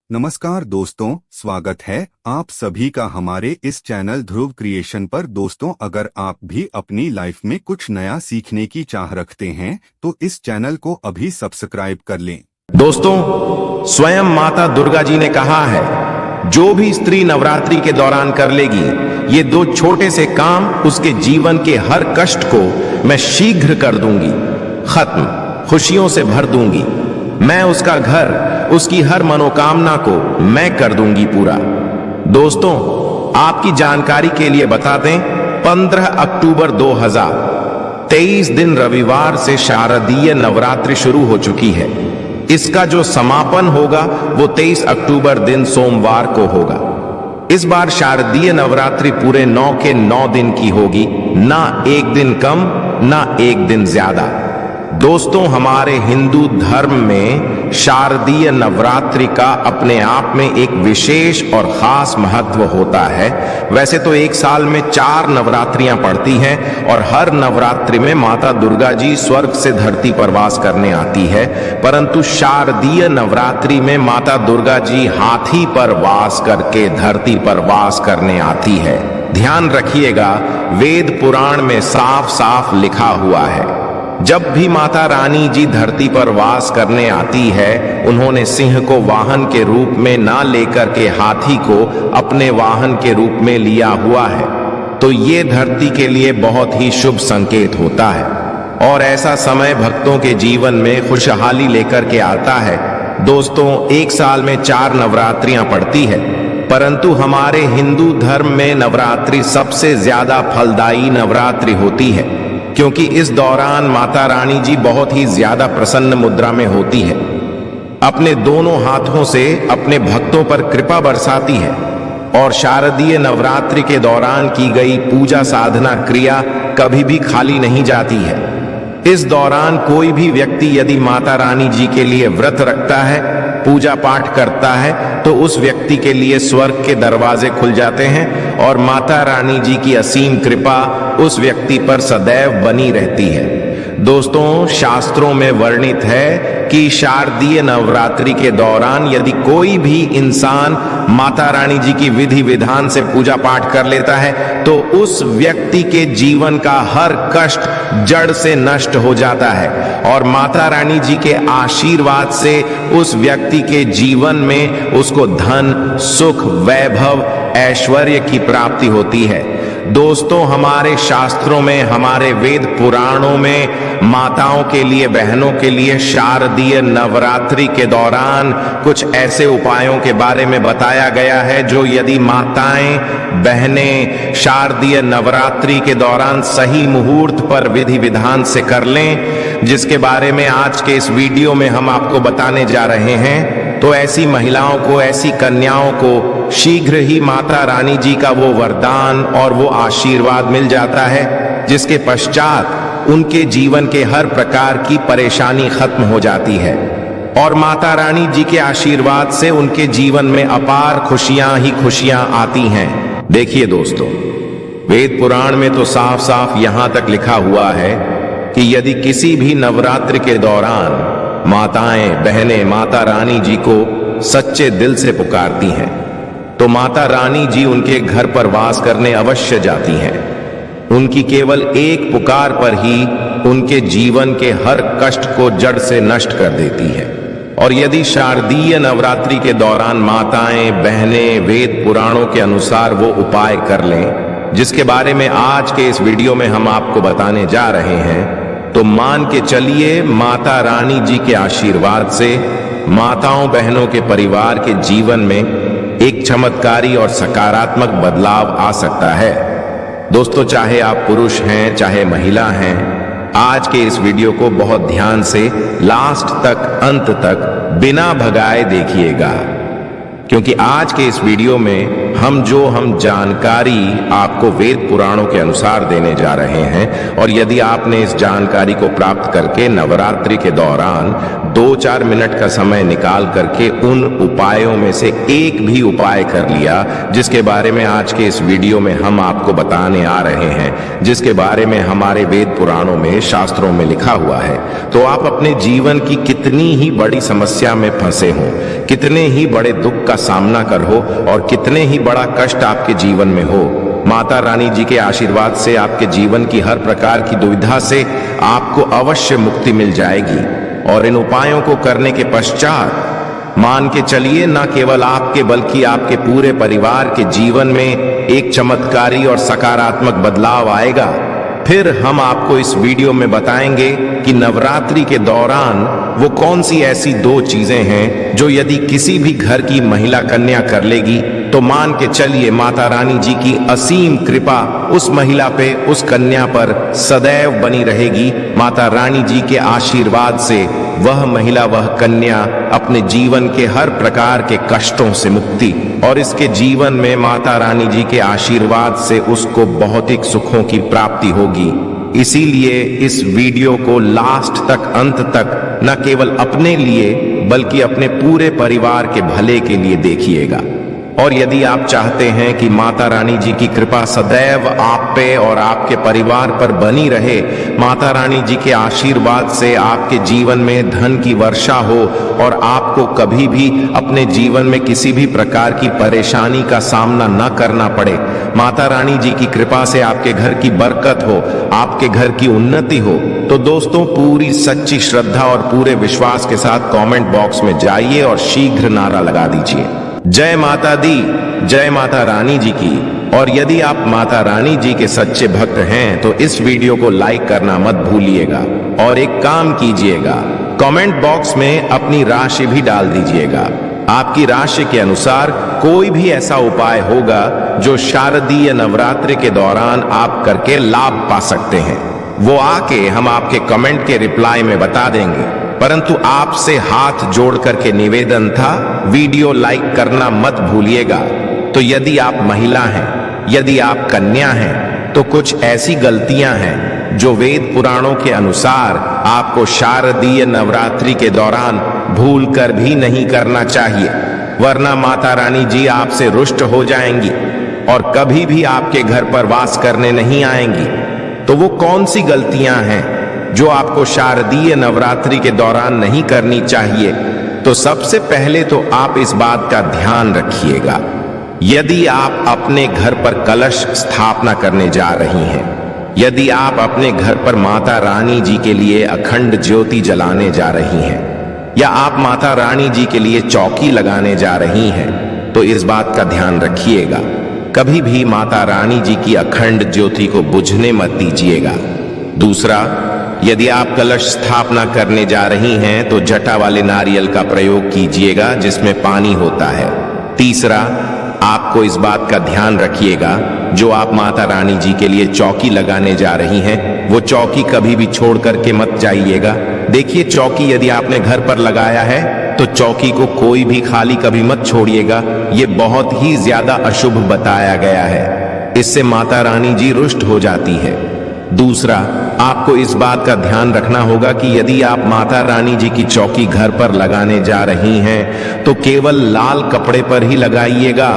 नमस्कार दोस्तों, स्वागत है आप सभी का हमारे इस चैनल ध्रुव क्रिएशन पर। दोस्तों, अगर आप भी अपनी लाइफ में कुछ नया सीखने की चाह रखते हैं तो इस चैनल को अभी सब्सक्राइब कर लें। दोस्तों, स्वयं माता दुर्गा जी ने कहा है, जो भी स्त्री नवरात्रि के दौरान कर लेगी ये दो छोटे से काम उसके जीवन के हर कष्ट को मैं शीघ्र कर दूंगी, खत्म, खुशियों से भर दूंगी। मैं उसका घर, उसकी हर मनोकामना को मैं कर दूंगी पूरा। दोस्तों, आपकी जानकारी के लिए बता दें, 15 अक्टूबर 2023 दिन रविवार से शारदीय नवरात्रि शुरू हो चुकी है। इसका जो समापन होगा वो 23 अक्टूबर दिन सोमवार को होगा। इस बार शारदीय नवरात्रि पूरे 9 के 9 दिन की होगी, ना एक दिन कम ना एक दिन ज्यादा। दोस्तों, हमारे हिंदू धर्म में शारदीय नवरात्रि का अपने आप में एक विशेष और खास महत्व होता है। वैसे तो एक साल में 4 नवरात्रियां पड़ती हैं और हर नवरात्रि में माता दुर्गा जी स्वर्ग से धरती पर वास करने आती है, परंतु शारदीय नवरात्रि में माता दुर्गा जी हाथी पर वास करके धरती पर वास करने आती है। ध्यान रखिएगा, वेद पुराण में साफ साफ लिखा हुआ है, जब भी माता रानी जी धरती पर वास करने आती है, उन्होंने सिंह को वाहन के रूप में ना लेकर के हाथी को अपने वाहन के रूप में लिया हुआ है। तो ये धरती के लिए बहुत ही शुभ संकेत होता है और ऐसा समय भक्तों के जीवन में खुशहाली लेकर के आता है। दोस्तों, एक साल में 4 नवरात्रियां पड़ती है, परंतु हमारे हिंदू धर्म में नवरात्रि सबसे ज्यादा फलदायी नवरात्रि होती है, क्योंकि इस दौरान माता रानी जी बहुत ही ज्यादा प्रसन्न मुद्रा में होती है, अपने दोनों हाथों से अपने भक्तों पर कृपा बरसाती है और शारदीय नवरात्रि के दौरान की गई पूजा साधना क्रिया कभी भी खाली नहीं जाती है। इस दौरान कोई भी व्यक्ति यदि माता रानी जी के लिए व्रत रखता है, पूजा पाठ करता है, तो उस व्यक्ति के लिए स्वर्ग के दरवाजे खुल जाते हैं और माता रानी जी की असीम कृपा उस व्यक्ति पर सदैव बनी रहती है। दोस्तों, शास्त्रों में वर्णित है कि शारदीय नवरात्रि के दौरान यदि कोई भी इंसान माता रानी जी की विधि विधान से पूजा पाठ कर लेता है तो उस व्यक्ति के जीवन का हर कष्ट जड़ से नष्ट हो जाता है और माता रानी जी के आशीर्वाद से उस व्यक्ति के जीवन में उसको धन, सुख, वैभव, ऐश्वर्य की प्राप्ति होती है। दोस्तों, हमारे शास्त्रों में, हमारे वेद पुराणों में माताओं के लिए, बहनों के लिए शारदीय नवरात्रि के दौरान कुछ ऐसे उपायों के बारे में बताया गया है जो यदि माताएं, बहनें शारदीय नवरात्रि के दौरान सही मुहूर्त पर विधि विधान से कर लें, जिसके बारे में आज के इस वीडियो में हम आपको बताने जा रहे हैं, तो ऐसी महिलाओं को, ऐसी कन्याओं को शीघ्र ही माता रानी जी का वो वरदान और वो आशीर्वाद मिल जाता है, जिसके पश्चात उनके जीवन के हर प्रकार की परेशानी खत्म हो जाती है और माता रानी जी के आशीर्वाद से उनके जीवन में अपार खुशियां ही खुशियां आती हैं। देखिए दोस्तों, वेद पुराण में तो साफ साफ यहां तक लिखा हुआ है कि यदि किसी भी नवरात्रि के दौरान माताएं, बहनें माता रानी जी को सच्चे दिल से पुकारती हैं तो माता रानी जी उनके घर पर वास करने अवश्य जाती हैं। उनकी केवल एक पुकार पर ही उनके जीवन के हर कष्ट को जड़ से नष्ट कर देती है। और यदि शारदीय नवरात्रि के दौरान माताएं, बहनें वेद पुराणों के अनुसार वो उपाय कर लें, जिसके बारे में आज के इस वीडियो में हम आपको बताने जा रहे हैं, तो मान के चलिए माता रानी जी के आशीर्वाद से माताओं, बहनों के परिवार के जीवन में एक चमत्कारी और सकारात्मक बदलाव आ सकता है। दोस्तों, चाहे आप पुरुष हैं चाहे महिला हैं, आज के इस वीडियो को बहुत ध्यान से लास्ट तक, अंत तक बिना भगाए देखिएगा। क्योंकि आज के इस वीडियो में हम जानकारी आपको वेद पुराणों के अनुसार देने जा रहे हैं। और यदि आपने इस जानकारी को प्राप्त करके नवरात्रि के दौरान 2-4 मिनट का समय निकाल करके उन उपायों में से एक भी उपाय कर लिया, जिसके बारे में आज के इस वीडियो में हम आपको बताने आ रहे हैं, जिसके बारे में हमारे वेद पुराणों में, शास्त्रों में लिखा हुआ है, तो आप अपने जीवन की कितनी ही बड़ी समस्या में फंसे हो, कितने ही बड़े दुख का सामना कर हो और कितने ही बड़ा कष्ट आपके जीवन में हो, माता रानी जी के आशीर्वाद से आपके जीवन की हर प्रकार की दुविधा से आपको अवश्य मुक्ति मिल जाएगी। और इन उपायों को करने के पश्चात मान के चलिए, न केवल आपके बल्कि आपके पूरे परिवार के जीवन में एक चमत्कारी और सकारात्मक बदलाव आएगा। फिर हम आपको इस वीडियो में बताएंगे कि नवरात्रि के दौरान वो कौन सी ऐसी 2 चीजें हैं जो यदि किसी भी घर की महिला कन्या कर लेगी तो मान के चलिए माता रानी जी की असीम कृपा उस महिला पे, उस कन्या पर सदैव बनी रहेगी। माता रानी जी के आशीर्वाद से वह महिला, वह कन्या अपने जीवन के हर प्रकार के कष्टों से मुक्ति और इसके जीवन में माता रानी जी के आशीर्वाद से उसको भौतिक सुखों की प्राप्ति होगी। इसीलिए इस वीडियो को लास्ट तक, अंत तक न केवल अपने लिए बल्कि अपने पूरे परिवार के भले के लिए देखिएगा। और यदि आप चाहते हैं कि माता रानी जी की कृपा सदैव आप पे और आपके परिवार पर बनी रहे, माता रानी जी के आशीर्वाद से आपके जीवन में धन की वर्षा हो और आपको कभी भी अपने जीवन में किसी भी प्रकार की परेशानी का सामना न करना पड़े, माता रानी जी की कृपा से आपके घर की बरकत हो, आपके घर की उन्नति हो, तो दोस्तों पूरी सच्ची श्रद्धा और पूरे विश्वास के साथ कमेंट बॉक्स में जाइए और शीघ्र नारा लगा दीजिए, जय माता दी, जय माता रानी जी की। और यदि आप माता रानी जी के सच्चे भक्त हैं तो इस वीडियो को लाइक करना मत भूलिएगा और एक काम कीजिएगा, कमेंट बॉक्स में अपनी राशि भी डाल दीजिएगा। आपकी राशि के अनुसार कोई भी ऐसा उपाय होगा जो शारदीय नवरात्रि के दौरान आप करके लाभ पा सकते हैं, वो आके हम आपके कमेंट के रिप्लाई में बता देंगे। परंतु आपसे हाथ जोड़ करके निवेदन था, वीडियो लाइक करना मत भूलिएगा। तो यदि आप महिला हैं, यदि आप कन्या हैं, तो कुछ ऐसी गलतियां हैं जो वेद पुराणों के अनुसार आपको शारदीय नवरात्रि के दौरान भूल कर भी नहीं करना चाहिए, वरना माता रानी जी आपसे रुष्ट हो जाएंगी और कभी भी आपके घर पर वास करने नहीं आएंगी। तो वो कौन सी गलतियां हैं जो आपको शारदीय नवरात्रि के दौरान नहीं करनी चाहिए? तो सबसे पहले तो आप इस बात का ध्यान रखिएगा, यदि आप अपने घर पर कलश स्थापना करने जा रही हैं, यदि आप अपने घर पर माता रानी जी के लिए अखंड ज्योति जलाने जा रही हैं, या आप माता रानी जी के लिए चौकी लगाने जा रही हैं, तो इस बात का ध्यान रखिएगा, कभी भी माता रानी जी की अखंड ज्योति को बुझने मत दीजिएगा। दूसरा, यदि आप कलश स्थापना करने जा रही हैं तो जटा वाले नारियल का प्रयोग कीजिएगा जिसमें पानी होता है। तीसरा, आपको इस बात का ध्यान रखिएगा, जो आप माता रानी जी के लिए चौकी लगाने जा रही हैं, वो चौकी कभी भी छोड़ करके मत जाइएगा। देखिए, चौकी यदि आपने घर पर लगाया है तो चौकी को कोई भी खाली कभी मत छोड़िएगा, ये बहुत ही ज्यादा अशुभ बताया गया है, इससे माता रानी जी रुष्ट हो जाती है। दूसरा, आपको इस बात का ध्यान रखना होगा कि यदि आप माता रानी जी की चौकी घर पर लगाने जा रही हैं तो केवल लाल कपड़े पर ही लगाइएगा।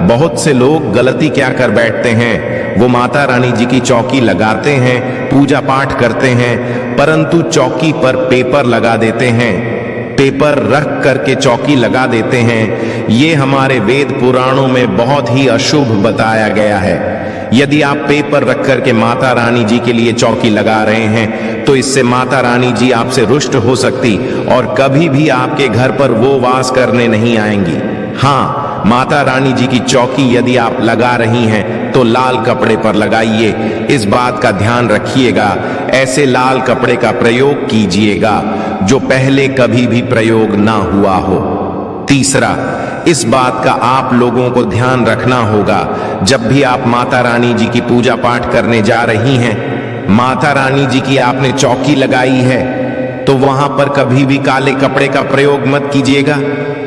बहुत से लोग गलती क्या कर बैठते हैं, वो माता रानी जी की चौकी लगाते हैं, पूजा पाठ करते हैं, परंतु चौकी पर पेपर लगा देते हैं, पेपर रख करके चौकी लगा देते हैं। ये हमारे वेद पुराणों में बहुत ही अशुभ बताया गया है। यदि आप पेपर रख करके माता रानी जी के लिए चौकी लगा रहे हैं तो इससे माता रानी जी आपसे रुष्ट हो सकती और कभी भी आपके घर पर वो वास करने नहीं आएंगी। हाँ, माता रानी जी की चौकी यदि आप लगा रही हैं तो लाल कपड़े पर लगाइए, इस बात का ध्यान रखिएगा। ऐसे लाल कपड़े का प्रयोग कीजिएगा जो पहले कभी भी प्रयोग ना हुआ हो। तीसरा, इस बात का आप लोगों को ध्यान रखना होगा, जब भी आप माता रानी जी की पूजा पाठ करने जा रही हैं, माता रानी जी की आपने चौकी लगाई है तो वहां पर कभी भी काले कपड़े का प्रयोग मत कीजिएगा।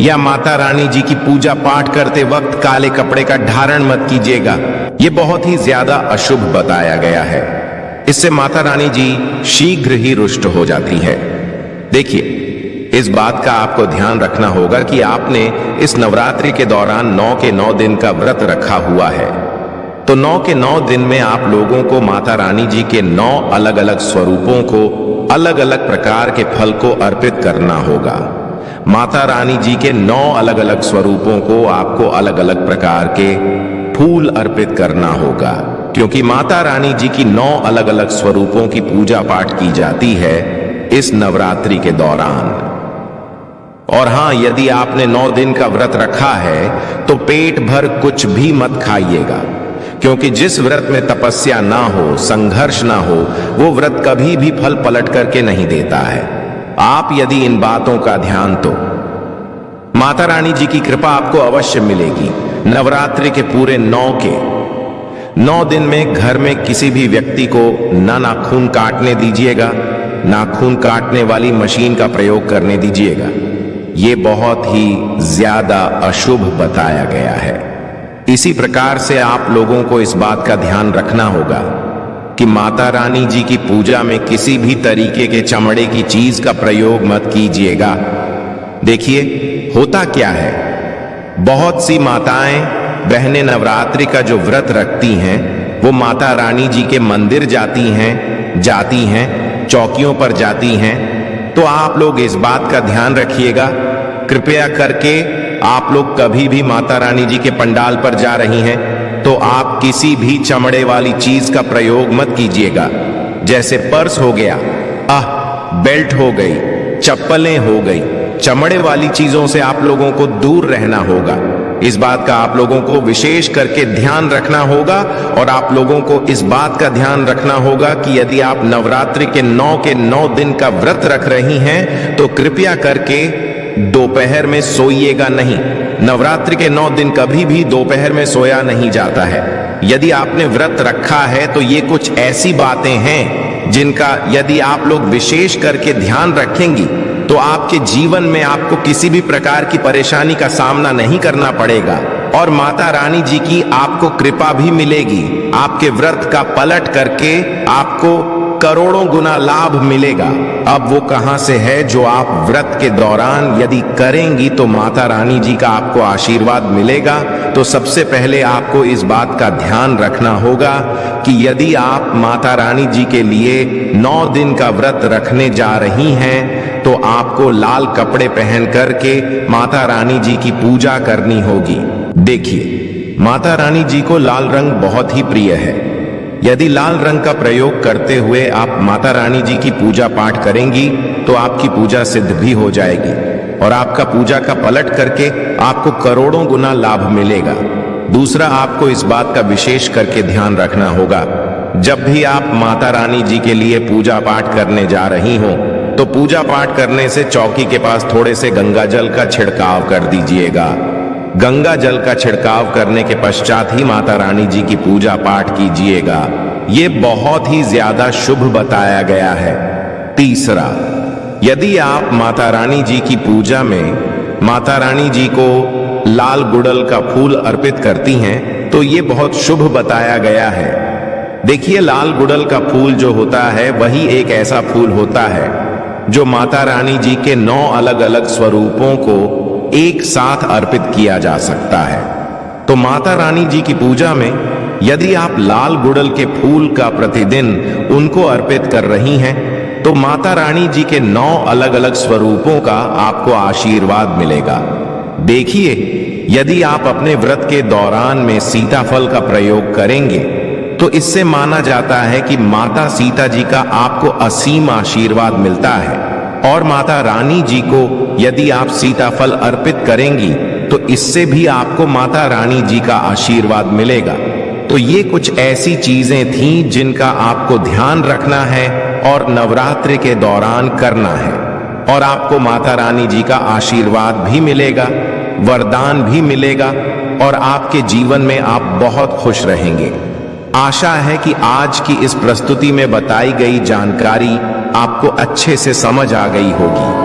या माता रानी जी की पूजा पाठ करते वक्त काले कपड़े का धारण मत कीजिएगा। ये बहुत ही ज्यादा अशुभ बताया गया है। इससे माता रानी जी शीघ्र ही रुष्ट हो जाती है। देखिए, इस बात का आपको ध्यान रखना होगा कि आपने इस नवरात्रि के दौरान 9 के 9 दिन का व्रत रखा हुआ है। तो 9 के 9 दिन में आप लोगों को माता रानी जी के 9 अलग अलग स्वरूपों को, अलग अलग प्रकार के फल को अर्पित करना होगा। माता रानी जी के 9 अलग अलग स्वरूपों को आपको अलग अलग प्रकार के फूल अर्पित करना होगा, क्योंकि माता रानी जी की 9 अलग अलग स्वरूपों की पूजा पाठ की जाती है इस नवरात्रि के दौरान। और हां, यदि आपने 9 दिन का व्रत रखा है तो पेट भर कुछ भी मत खाइएगा, क्योंकि जिस व्रत में तपस्या ना हो, संघर्ष ना हो, वो व्रत कभी भी फल पलट करके नहीं देता है। आप यदि इन बातों का ध्यान, तो माता रानी जी की कृपा आपको अवश्य मिलेगी। नवरात्रि के पूरे 9 दिन में घर में किसी भी व्यक्ति को ना नाखून काटने दीजिएगा, नाखून काटने वाली मशीन का प्रयोग करने दीजिएगा। ये बहुत ही ज्यादा अशुभ बताया गया है। इसी प्रकार से आप लोगों को इस बात का ध्यान रखना होगा कि माता रानी जी की पूजा में किसी भी तरीके के चमड़े की चीज का प्रयोग मत कीजिएगा। देखिए, होता क्या है, बहुत सी माताएं बहनें नवरात्रि का जो व्रत रखती हैं, वो माता रानी जी के मंदिर जाती हैं, चौकियों पर जाती हैं। तो आप लोग इस बात का ध्यान रखिएगा, कृपया करके आप लोग कभी भी माता रानी जी के पंडाल पर जा रही हैं तो आप किसी भी चमड़े वाली चीज का प्रयोग मत कीजिएगा। जैसे पर्स हो गया, बेल्ट हो गई, चप्पलें हो गई, चमड़े वाली चीजों से आप लोगों को दूर रहना होगा। इस बात का आप लोगों को विशेष करके ध्यान रखना होगा। और आप लोगों को इस बात का ध्यान रखना होगा कि यदि आप नवरात्रि के 9 दिन का व्रत रख रही हैं तो कृपया करके दोपहर में सोइएगा नहीं। नवरात्रि के 9 दिन कभी भी दोपहर में सोया नहीं जाता है। यदि आपने व्रत रखा है तो ये कुछ ऐसी बातें हैं जिनका यदि आप लोग विशेष करके ध्यान रखेंगी तो आपके जीवन में आपको किसी भी प्रकार की परेशानी का सामना नहीं करना पड़ेगा और माता रानी जी की आपको कृपा भी मिलेगी। आपके व्रत का पलट करके आपको करोड़ों गुना लाभ मिलेगा। अब वो कहां से है जो आप व्रत के दौरान यदि करेंगी तो माता रानी जी का आपको आशीर्वाद मिलेगा। तो सबसे पहले आपको इस बात का ध्यान रखना होगा कि यदि आप माता रानी जी के लिए 9 दिन का व्रत रखने जा रही हैं तो आपको लाल कपड़े पहन करके माता रानी जी की पूजा करनी होगी। देखिए, माता रानी जी को लाल रंग बहुत ही प्रिय है। यदि लाल रंग का प्रयोग करते हुए आप माता रानी जी की पूजा पाठ करेंगी तो आपकी पूजा सिद्ध भी हो जाएगी और आपका पूजा का पलट करके आपको करोड़ों गुना लाभ मिलेगा। दूसरा, आपको इस बात का विशेष करके ध्यान रखना होगा, जब भी आप माता रानी जी के लिए पूजा पाठ करने जा रही हो तो पूजा पाठ करने से चौकी के पास थोड़े से गंगा जल का छिड़काव कर दीजिएगा। गंगा जल का छिड़काव करने के पश्चात ही माता रानी जी की पूजा पाठ कीजिएगा। ये बहुत ही ज्यादा शुभ बताया गया है। तीसरा, यदि आप माता रानी जी की पूजा में माता रानी जी को लाल गुड़ल का फूल अर्पित करती हैं तो ये बहुत शुभ बताया गया है। देखिए, लाल गुड़ल का फूल जो होता है वही एक ऐसा फूल होता है जो माता रानी जी के 9 अलग अलग स्वरूपों को एक साथ अर्पित किया जा सकता है। तो माता रानी जी की पूजा में यदि आप लाल गुड़ल के फूल का प्रतिदिन उनको अर्पित कर रही हैं तो माता रानी जी के 9 अलग अलग स्वरूपों का आपको आशीर्वाद मिलेगा। देखिए, यदि आप अपने व्रत के दौरान में सीताफल का प्रयोग करेंगे तो इससे माना जाता है कि माता सीता जी का आपको असीम आशीर्वाद मिलता है और माता रानी जी को यदि आप सीताफल अर्पित करेंगी तो इससे भी आपको माता रानी जी का आशीर्वाद मिलेगा। तो ये कुछ ऐसी चीजें थीं जिनका आपको ध्यान रखना है और नवरात्रि के दौरान करना है और आपको माता रानी जी का आशीर्वाद भी मिलेगा, वरदान भी मिलेगा और आपके जीवन में आप बहुत खुश रहेंगे। आशा है कि आज की इस प्रस्तुति में बताई गई जानकारी आपको अच्छे से समझ आ गई होगी।